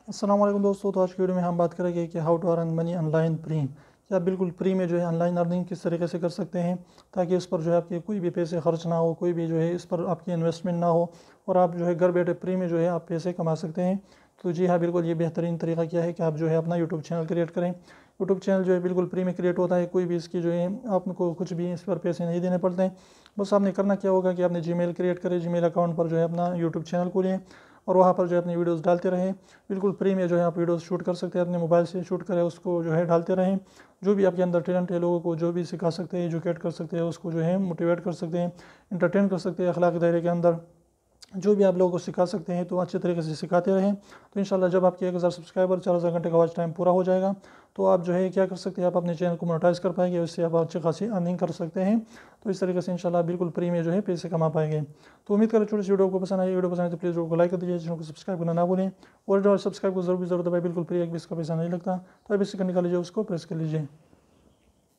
अस्सलाम वालेकुम दोस्तों। तो आज की वीडियो में हम बात करेंगे कि how to earn money online free, कि आप बिल्कुल फ्री में जो है ऑनलाइन अर्निंग किस तरीके से कर सकते हैं ताकि उस पर जो है आपके कोई भी पैसे खर्च ना हो, कोई भी जो है इस पर आपकी इन्वेस्टमेंट ना हो और आप जो है घर बैठे फ्री में जो है आप पैसे कमा सकते हैं। तो जी हाँ, बिल्कुल ये बेहतरीन तरीका क्या है कि आप जो है अपना यूट्यूब चैनल क्रिएट करें। यूट्यूब चैनल जो है बिल्कुल फ्री में क्रिएट होता है, कोई भी इसकी जो है आपको कुछ भी इस पर पैसे नहीं देने पड़ते हैं। बस आपने करना क्या होगा कि आपने जीमेल क्रिएट करें, जीमेल अकाउंट पर जो है अपना यूट्यूब चैनल खोलें और वहाँ पर जो है अपनी वीडियोस डालते रहें। बिल्कुल फ्री में जो है आप वीडियोस शूट कर सकते हैं, अपने मोबाइल से शूट करें, उसको जो है डालते रहें। जो भी आपके अंदर टैलेंट है, लोगों को जो भी सिखा सकते हैं, एजुकेट कर सकते हैं, उसको जो है मोटिवेट कर सकते हैं, इंटरटेन कर सकते हैं अखलाक दायरे के अंदर। जो भी आप लोगों को सिखा सकते हैं तो अच्छे तरीके से सिखाते रहें। तो इंशाल्लाह जब आपके 1000 सब्सक्राइबर 4000 घंटे का वॉच टाइम पूरा हो जाएगा तो आप जो है क्या कर सकते हैं, आप अपने चैनल को मोनेटाइज कर पाएंगे, उससे आप अच्छी खासी अर्निंग कर सकते हैं। तो इस तरीके से इंशाल्लाह बिल्कुल फ्री में जो है पैसे कमा पाएंगे। तो उम्मीद करें छोटी सी वीडियो को पसंद आई। वीडियो पसंद है तो प्लीज़ वीडियो को लाइक कर दीजिए, चैनल को सब्सक्राइब करना ना भूलें और जो सब्सक्राइब को जरूर है भाई, बिल्कुल फ्री, एक भी इसका पैसा नहीं लगता। तो अब इसी करने का लीजिए उसको प्रेस कर लीजिए।